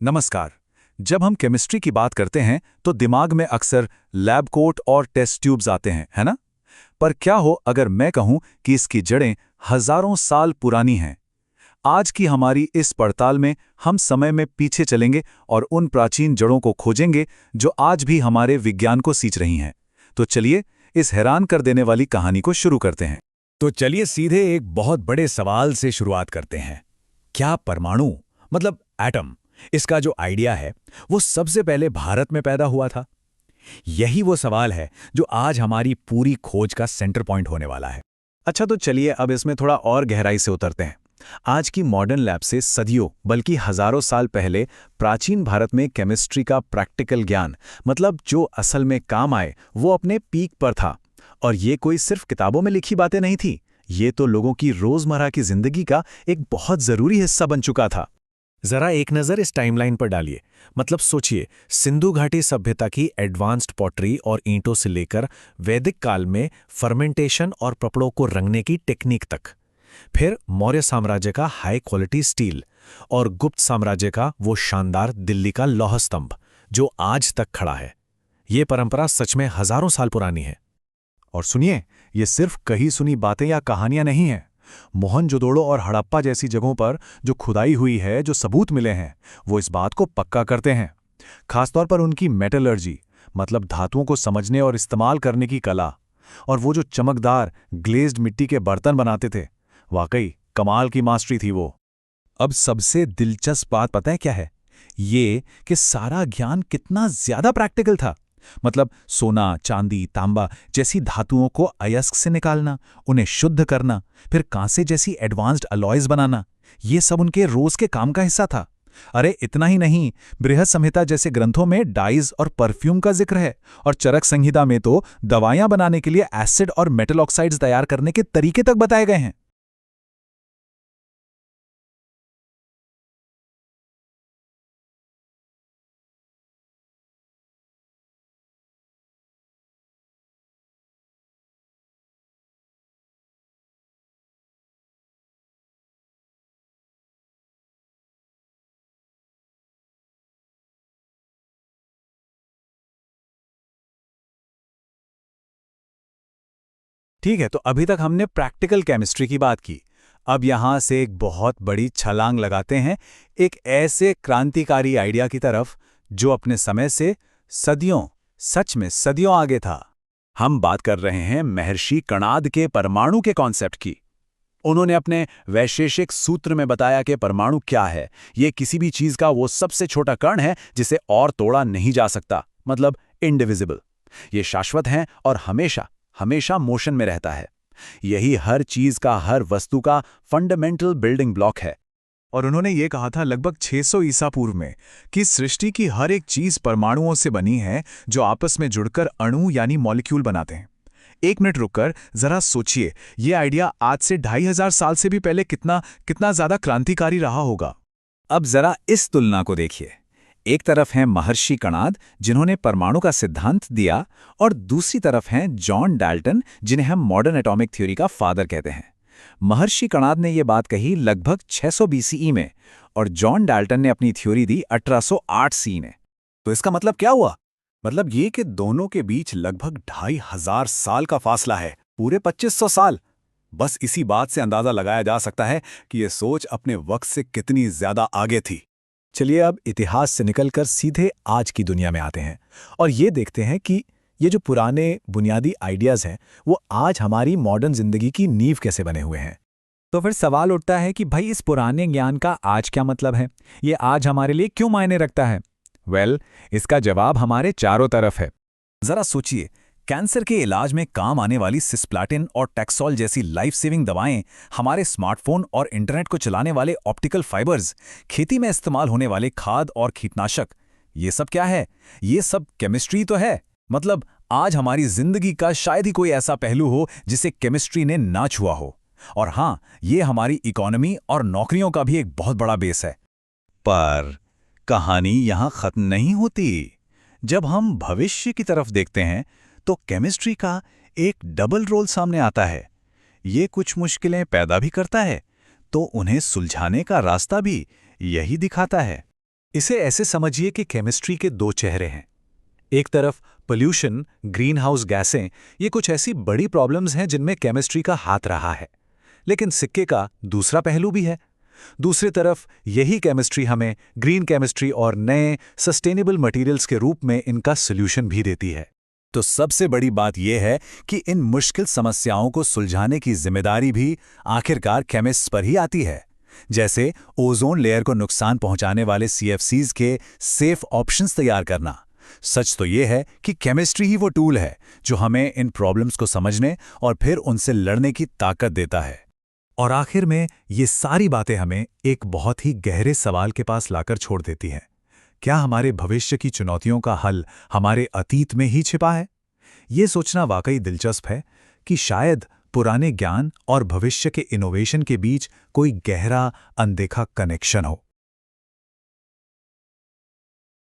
नमस्कार। जब हम केमिस्ट्री की बात करते हैं तो दिमाग में अक्सर लैब कोट और टेस्ट ट्यूब्स आते हैं, है ना? पर क्या हो अगर मैं कहूं कि इसकी जड़ें हजारों साल पुरानी हैं। आज की हमारी इस पड़ताल में हम समय में पीछे चलेंगे और उन प्राचीन जड़ों को खोजेंगे जो आज भी हमारे विज्ञान को सींच रही हैं। तो चलिए इस हैरान कर देने वाली कहानी को शुरू करते हैं। तो चलिए सीधे एक बहुत बड़े सवाल से शुरुआत करते हैं। क्या परमाणु, मतलब एटम, इसका जो आइडिया है वो सबसे पहले भारत में पैदा हुआ था? यही वो सवाल है जो आज हमारी पूरी खोज का सेंटर पॉइंट होने वाला है। अच्छा, तो चलिए अब इसमें थोड़ा और गहराई से उतरते हैं। आज की मॉडर्न लैब से सदियों बल्कि हजारों साल पहले प्राचीन भारत में केमिस्ट्री का प्रैक्टिकल ज्ञान, मतलब जो असल में काम आए, वो अपने पीक पर था। और ये कोई सिर्फ किताबों में लिखी बातें नहीं थी, ये तो लोगों की रोजमर्रा की जिंदगी का एक बहुत जरूरी हिस्सा बन चुका था। जरा एक नज़र इस टाइमलाइन पर डालिए। मतलब सोचिए, सिंधु घाटी सभ्यता की एडवांस्ड पॉटरी और ईंटों से लेकर वैदिक काल में फर्मेंटेशन और कपड़ों को रंगने की टेक्निक तक। फिर मौर्य साम्राज्य का हाई क्वालिटी स्टील और गुप्त साम्राज्य का वो शानदार दिल्ली का लौह स्तंभ जो आज तक खड़ा है। ये परंपरा सच में हजारों साल पुरानी है। और सुनिए, ये सिर्फ कही सुनी बातें या कहानियां नहीं हैं। मोहनजोदड़ो और हड़प्पा जैसी जगहों पर जो खुदाई हुई है, जो सबूत मिले हैं, वो इस बात को पक्का करते हैं। खासतौर पर उनकी मेटलर्जी, मतलब धातुओं को समझने और इस्तेमाल करने की कला, और वो जो चमकदार ग्लेज्ड मिट्टी के बर्तन बनाते थे, वाकई कमाल की मास्टरी थी वो। अब सबसे दिलचस्प बात पता है क्या है? ये कि सारा ज्ञान कितना ज्यादा प्रैक्टिकल था। मतलब सोना, चांदी, तांबा जैसी धातुओं को अयस्क से निकालना, उन्हें शुद्ध करना, फिर कांसे जैसी एडवांस्ड अलॉयज बनाना, ये सब उनके रोज के काम का हिस्सा था। अरे इतना ही नहीं, बृहद संहिता जैसे ग्रंथों में डाइज और परफ्यूम का जिक्र है, और चरक संहिता में तो दवाइयां बनाने के लिए एसिड और मेटल ऑक्साइड्स तैयार करने के तरीके तक बताए गए हैं। ठीक है, तो अभी तक हमने प्रैक्टिकल केमिस्ट्री की बात की। अब यहां से एक बहुत बड़ी छलांग लगाते हैं, एक ऐसे क्रांतिकारी आइडिया की तरफ जो अपने समय से सदियों, सच में सदियों आगे था। हम बात कर रहे हैं महर्षि कणाद के परमाणु के कॉन्सेप्ट की। उन्होंने अपने वैशेषिक सूत्र में बताया कि परमाणु क्या है। ये किसी भी चीज का वो सबसे छोटा कण है जिसे और तोड़ा नहीं जा सकता, मतलब इनडिविजिबल। ये शाश्वत हैं और हमेशा हमेशा मोशन में रहता है। यही हर चीज का, हर वस्तु का फंडामेंटल बिल्डिंग ब्लॉक है। और उन्होंने ये कहा था लगभग 600 ईसा पूर्व में कि सृष्टि की हर एक चीज परमाणुओं से बनी है जो आपस में जुड़कर अणु यानी मॉलिक्यूल बनाते हैं। एक मिनट रुककर जरा सोचिए, ये आइडिया आज से 2500 साल से भी पहले कितना कितना ज्यादा क्रांतिकारी रहा होगा। अब जरा इस तुलना को देखिए। एक तरफ हैं महर्षि कणाद जिन्होंने परमाणु का सिद्धांत दिया, और दूसरी तरफ हैं जॉन डाल्टन जिन्हें हम मॉडर्न एटॉमिक थ्योरी का फादर कहते हैं। महर्षि कणाद ने यह बात कही लगभग 600 बीसीई में, और जॉन डाल्टन ने अपनी थ्योरी दी 1808 सी में। तो इसका मतलब क्या हुआ? मतलब ये कि दोनों के बीच लगभग 2500 साल का फासला है, पूरे 2500 साल। बस इसी बात से अंदाजा लगाया जा सकता है कि यह सोच अपने वक्त से कितनी ज्यादा आगे थी। चलिए अब इतिहास से निकलकर सीधे आज की दुनिया में आते हैं और ये देखते हैं कि ये जो पुराने बुनियादी आइडियाज़ हैं वो आज हमारी मॉडर्न जिंदगी की नींव कैसे बने हुए हैं। तो फिर सवाल उठता है कि भाई इस पुराने ज्ञान का आज क्या मतलब है, ये आज हमारे लिए क्यों मायने रखता है। इसका जवाब हमारे चारों तरफ है। जरा सोचिए, कैंसर के इलाज में काम आने वाली सिस्प्लाटिन और टैक्सोल जैसी लाइफ सेविंग दवाएं, हमारे स्मार्टफोन और इंटरनेट को चलाने वाले ऑप्टिकल फाइबर्स, खेती में इस्तेमाल होने वाले खाद और कीटनाशक, ये सब क्या है? ये सब केमिस्ट्री तो है। मतलब आज हमारी जिंदगी का शायद ही कोई ऐसा पहलू हो जिसे केमिस्ट्री ने ना छुआ हो। और हाँ, ये हमारी इकोनॉमी और नौकरियों का भी एक बहुत बड़ा बेस है। पर कहानी यहां खत्म नहीं होती। जब हम भविष्य की तरफ देखते हैं तो केमिस्ट्री का एक डबल रोल सामने आता है। ये कुछ मुश्किलें पैदा भी करता है, तो उन्हें सुलझाने का रास्ता भी यही दिखाता है। इसे ऐसे समझिए कि केमिस्ट्री के दो चेहरे हैं। एक तरफ पोल्यूशन, ग्रीन हाउस गैसें, ये कुछ ऐसी बड़ी प्रॉब्लम्स हैं जिनमें केमिस्ट्री का हाथ रहा है। लेकिन सिक्के का दूसरा पहलू भी है। दूसरी तरफ यही केमिस्ट्री हमें ग्रीन केमिस्ट्री और नए सस्टेनेबल मटेरियल्स के रूप में इनका सॉल्यूशन भी देती है। तो सबसे बड़ी बात यह है कि इन मुश्किल समस्याओं को सुलझाने की जिम्मेदारी भी आखिरकार केमिस्ट्स पर ही आती है। जैसे ओजोन लेयर को नुकसान पहुंचाने वाले CFCs के सेफ ऑप्शंस तैयार करना। सच तो यह है कि केमिस्ट्री ही वो टूल है जो हमें इन प्रॉब्लम्स को समझने और फिर उनसे लड़ने की ताकत देता है। और आखिर में ये सारी बातें हमें एक बहुत ही गहरे सवाल के पास लाकर छोड़ देती हैं। क्या हमारे भविष्य की चुनौतियों का हल हमारे अतीत में ही छिपा है? ये सोचना वाकई दिलचस्प है कि शायद पुराने ज्ञान और भविष्य के इनोवेशन के बीच कोई गहरा, अनदेखा कनेक्शन हो।